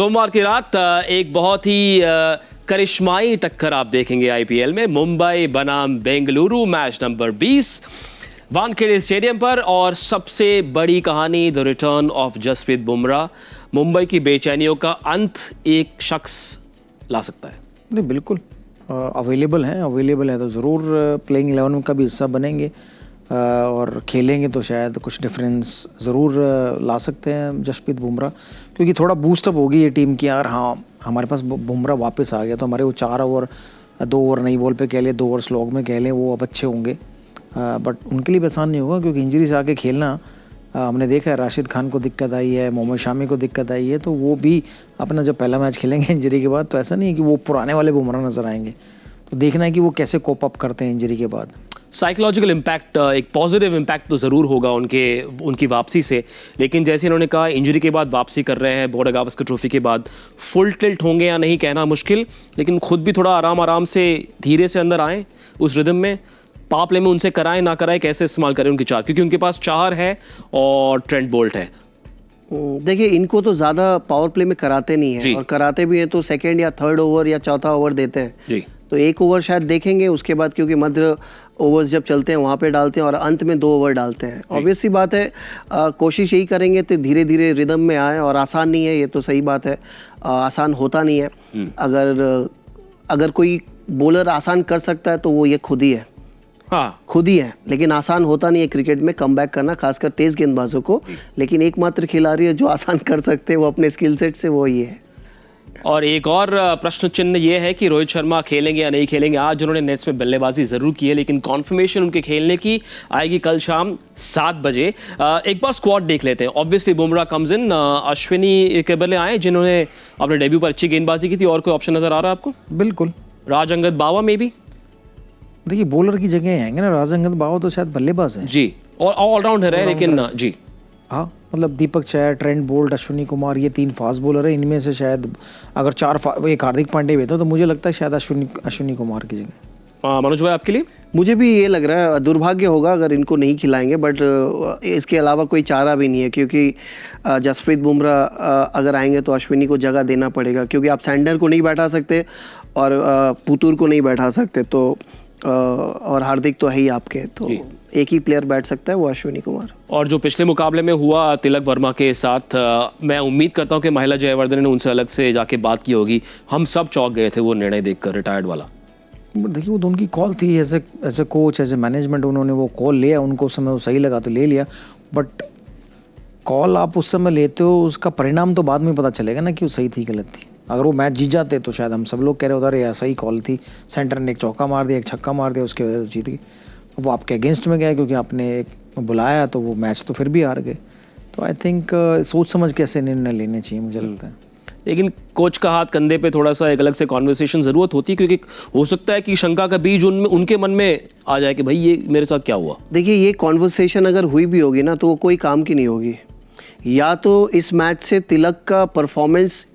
सोमवार की रात एक बहुत ही करिश्माई टक्कर आप देखेंगे आईपीएल में। मुंबई बनाम Bengaluru, match number 20 Wankhede stadium पर। और सबसे बड़ी कहानी, the return of Jasprit Bumrah. Mumbai की बेचैनियों का अंत एक शख्स ला सकता है। नहीं, बिल्कुल अवेलेबल है तो ज़रूर प्लेइंग 11 का भी हिस्सा बनेंगे और खेलेंगे तो शायद कुछ डिफरेंस ज़रूर ला सकते हैं जसप्रीत बुमराह, क्योंकि थोड़ा बूस्टअप होगी ये टीम की। यार हाँ, हमारे पास बुमराह वापस आ गया तो हमारे वो 4 ओवर 2 ओवर नई बॉल पे कह लें, 2 ओवर स्लॉग में कह लें, वो अब अच्छे होंगे। बट उनके लिए भी आसान नहीं होगा, क्योंकि इंजरी से आके खेलना हमने देखा है। राशिद खान को दिक्कत आई है, मोहम्मद शामी को दिक्कत आई है, तो वो भी अपना जब पहला मैच खेलेंगे इंजरी के बाद, तो ऐसा नहीं है कि वो पुराने वाले बुमराह नज़र आएंगे। तो देखना है कि वो कैसे कोप अप करते हैं इंजरी के बाद। साइकोलॉजिकल इम्पैक्ट, एक पॉजिटिव इम्पैक्ट तो ज़रूर होगा उनकी वापसी से। लेकिन जैसे इन्होंने कहा, इंजरी के बाद वापसी कर रहे हैं, बॉर्डर गावस्कर ट्रॉफी के बाद फुल टिल्ट होंगे या नहीं कहना मुश्किल, लेकिन खुद भी थोड़ा आराम से धीरे से अंदर आएँ उस रिदम में। पावर प्ले में उनसे कराएं ना कराएं, कैसे इस्तेमाल करें उनकी चार, क्योंकि उनके पास 4 है और ट्रेंट बोल्ट है। देखिए, इनको तो ज़्यादा पावर प्ले में कराते नहीं है, और कराते भी हैं तो सेकेंड या थर्ड ओवर या चौथा ओवर देते हैं जी। तो 1 ओवर शायद देखेंगे, उसके बाद क्योंकि मध्य ओवर्स जब चलते हैं वहाँ पे डालते हैं, और अंत में 2 ओवर डालते हैं। ऑब्वियस सी बात है, कोशिश यही करेंगे तो धीरे धीरे रिदम में आए, और आसान नहीं है, ये तो सही बात है। आसान होता नहीं है। अगर कोई बॉलर आसान कर सकता है तो वो ये खुद ही है। हाँ, खुद ही है, लेकिन आसान होता नहीं है क्रिकेट में कमबैक करना, खासकर तेज गेंदबाजों को। लेकिन एकमात्र खिलाड़ी है जो आसान कर सकते हैं वो अपने स्किल सेट से, वो ये है। और एक और प्रश्न चिन्ह ये है कि रोहित शर्मा खेलेंगे या नहीं खेलेंगे। आज उन्होंने नेट्स में बल्लेबाजी जरूर की है, लेकिन कॉन्फर्मेशन उनके खेलने की आएगी कल शाम 7 बजे। एक बार स्क्वाड देख लेते हैं। Obviously Bumrah comes in, Ashwini के बल्ले आए जिन्होंने अपने डेब्यू पर अच्छी गेंदबाजी की थी। और कोई ऑप्शन नजर आ रहा है आपको? बिल्कुल, राज अंगद बावा में भी। देखिए, बॉलर की जगह आएंगे ना, राज अंगद बावा तो शायद बल्लेबाज है जी, और ऑलराउंडर है, लेकिन जी हाँ, मतलब दीपक चहर, ट्रेंट बोल्ट, अश्विनी कुमार, ये 3 फास्ट बॉलर है। इनमें से शायद अगर 4 एक हार्दिक पांड्या भी तो मुझे लगता है शायद अश्विनी कुमार की जगह। मनोज भाई, आपके लिए? मुझे भी ये लग रहा है, दुर्भाग्य होगा अगर इनको नहीं खिलाएंगे, बट इसके अलावा कोई चारा भी नहीं है, क्योंकि जसप्रीत बुमराह अगर आएंगे तो अश्विनी को जगह देना पड़ेगा, क्योंकि आप सैंडर को नहीं बैठा सकते और पुतूर को नहीं बैठा सकते, तो और हार्दिक तो है ही आपके, तो एक ही प्लेयर बैठ सकता है, वो अश्विनी कुमार। और जो पिछले मुकाबले में हुआ तिलक वर्मा के साथ, मैं उम्मीद करता हूं कि महिला जयवर्धने ने उनसे अलग से जाके बात की होगी। हम सब चौंक गए थे वो निर्णय देखकर, रिटायर्ड वाला। देखिए, वो तो उनकी कॉल थी, as a coach, as a management उन्होंने वो कॉल लिया। उनको उस समय वो सही लगा तो ले लिया, बट कॉल आप उस समय लेते हो, उसका परिणाम तो बाद में पता चलेगा ना कि वो सही थी गलत थी। अगर वो मैच जीत जाते तो शायद हम सब लोग कह रहे होते यार सही कॉल थी, सेंटर ने एक चौका मार दिया, एक छक्का मार दिया, उसकी वजह से जीत गई। वो आपके अगेंस्ट में गया क्योंकि आपने एक बुलाया, तो वो मैच तो फिर भी हार गए। तो आई थिंक सोच समझ के ऐसे निर्णय लेने चाहिए, मुझे लगता है। लेकिन कोच का हाथ कंधे पे थोड़ा सा एक अलग से कॉन्वर्सेशन ज़रूरत होती है, क्योंकि हो सकता है कि शंका का बीज उनके मन में आ जाए कि भाई ये मेरे साथ क्या हुआ। देखिए, ये कॉन्वर्सेशन अगर हुई भी होगी ना, तो वो कोई काम की नहीं होगी। या तो इस मैच से तिलक का परफॉर्मेंस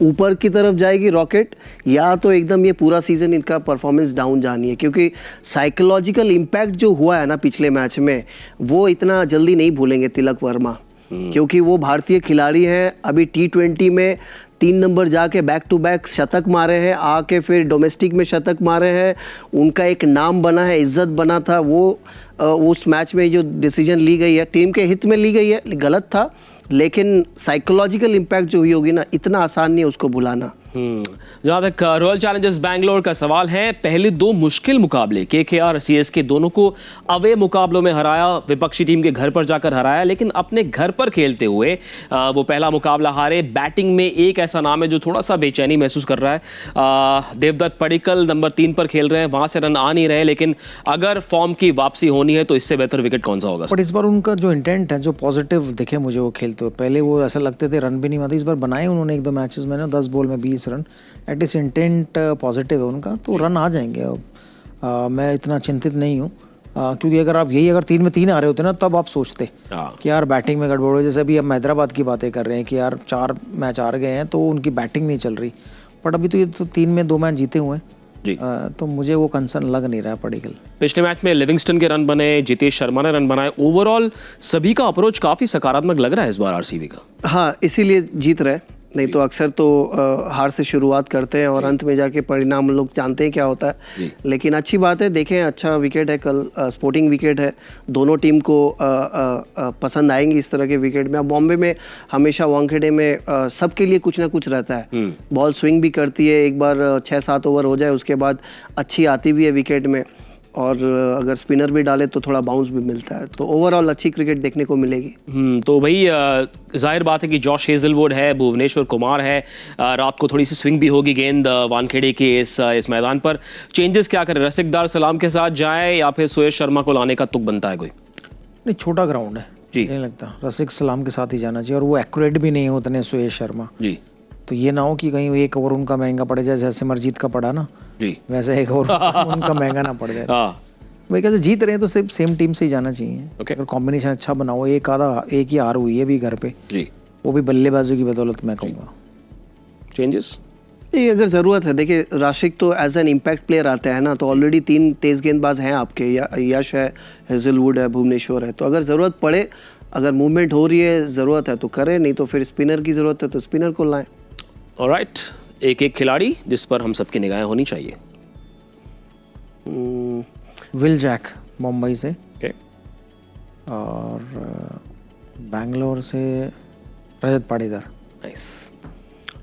ऊपर की तरफ जाएगी रॉकेट, या तो एकदम ये पूरा सीजन इनका परफॉर्मेंस डाउन जानी है, क्योंकि साइकोलॉजिकल इम्पैक्ट जो हुआ है ना पिछले मैच में, वो इतना जल्दी नहीं भूलेंगे तिलक वर्मा, क्योंकि वो भारतीय खिलाड़ी हैं। अभी T20 में 3 नंबर जाके बैक टू बैक शतक मारे हैं, आके फिर डोमेस्टिक में शतक मारे हैं। उनका एक नाम बना है, इज्जत बना था। वो उस मैच में जो डिसीजन ली गई है, टीम के हित में ली गई है, गलत था, लेकिन साइकोलॉजिकल इम्पैक्ट जो हुई होगी ना, इतना आसान नहीं है उसको भुलाना। जहाँ तक रॉयल चैलेंजर्स बैंगलोर का सवाल है, पहले 2 मुश्किल मुकाबले KKR और CSK दोनों को अवे मुकाबलों में हराया, विपक्षी टीम के घर पर जाकर हराया, लेकिन अपने घर पर खेलते हुए वो पहला मुकाबला हारे। बैटिंग में एक ऐसा नाम है जो थोड़ा सा बेचैनी महसूस कर रहा है। देवदत्त पडिक्कल नंबर 3 पर खेल रहे हैं, वहां से रन आ नहीं रहे, लेकिन अगर फॉर्म की वापसी होनी है तो इससे बेहतर विकेट कौन सा होगा? बट इस बार उनका जो इंटेंट है, जो पॉजिटिव दिखे मुझे वो खेलते हुए, पहले वो ऐसा लगते थे रन भी नहीं आते, इस बार बनाए उन्होंने 1-2 मैचेस में ना, 10 बॉल में 20 रन। एट इस इंटेंट पॉजिटिव है उनका, तो रन आ जाएंगे। अब मैं इतना चिंतित नहीं हूँ, क्योंकि अगर 3 में 3 आ रहे होते ना, तब आप सोचते कि यार बैटिंग में गड़बड़ हो। जैसे अभी हम हैदराबाद की बातें कर रहे हैं कि यार 4 मैच हार गए हैं तो उनकी बैटिंग नहीं चल रही, बट अभी तो ये तो 3 में 2 मैच जीते हुए हैं। तो मुझे वो कंसर्न लग नहीं रहा है पडिक्कल। पिछले मैच में लिविंगस्टन के रन बने, जितेश शर्मा ने रन बनाए। ओवरऑल सभी का अप्रोच काफी सकारात्मक लग रहा है इस बार RCB का। हाँ, इसीलिए जीत रहे। नहीं तो अक्सर तो हार से शुरुआत करते हैं और अंत में जाके परिणाम लोग जानते हैं क्या होता है। लेकिन अच्छी बात है, देखें अच्छा विकेट है कल, स्पोर्टिंग विकेट है, दोनों टीम को पसंद आएंगी इस तरह के विकेट में। अब बॉम्बे में हमेशा वानखेड़े में सबके लिए कुछ ना कुछ रहता है, बॉल स्विंग भी करती है, एक बार 6-7 ओवर हो जाए उसके बाद अच्छी आती भी है विकेट में, और अगर स्पिनर भी डाले तो थोड़ा बाउंस भी मिलता है, तो ओवरऑल अच्छी क्रिकेट देखने को मिलेगी। तो भाई जाहिर बात है कि जॉश हेजलवुड है, भुवनेश्वर कुमार है, रात को थोड़ी सी स्विंग भी होगी गेंद वानखेड़े के इस मैदान पर। चेंजेस क्या करें, रसिकदार सलाम के साथ जाए या फिर सुयश शर्मा को लाने का तुक बनता है कोई? नहीं, छोटा ग्राउंड है जी, नहीं लगता, रसिक सलाम के साथ ही जाना चाहिए, और वो एक्यूरेट भी नहीं होते सुयश शर्मा जी। तो ये ना हो कि कहीं एक ओवर उनका महंगा पड़ जाए, जैसे मरजीत का पड़ा ना जी, वैसे एक ओवर उनका महंगा ना पड़ जाए। मेरे ख्याल से जीत रहे हैं तो सिर्फ सेम टीम से ही जाना चाहिए। अगर कॉम्बिनेशन अच्छा बनाओ, एक ही हार हुई है भी घर पे जी, वो भी बल्लेबाजों की बदौलत मैं कहूँगा। चेंजेस नहीं, अगर ज़रूरत है, देखिए राशिक तो एज एन इम्पैक्ट प्लेयर आता है ना, तो ऑलरेडी 3 तेज़ गेंदबाज हैं आपके, यश है, हेजलवुड है, भुवनेश्वर है, तो अगर ज़रूरत पड़े, अगर मूवमेंट हो रही है, ज़रूरत है तो करें, नहीं तो फिर स्पिनर की ज़रूरत है तो स्पिनर को लाएं। ऑलराइट, एक खिलाड़ी जिस पर हम सबकी निगाहें होनी चाहिए। विल जैक मुंबई से, और बैंगलोर से रजत पाटीदार। नाइस।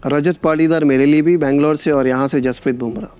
रजत पाटीदार मेरे लिए भी बैंगलोर से, और यहाँ से जसप्रीत बुमराह।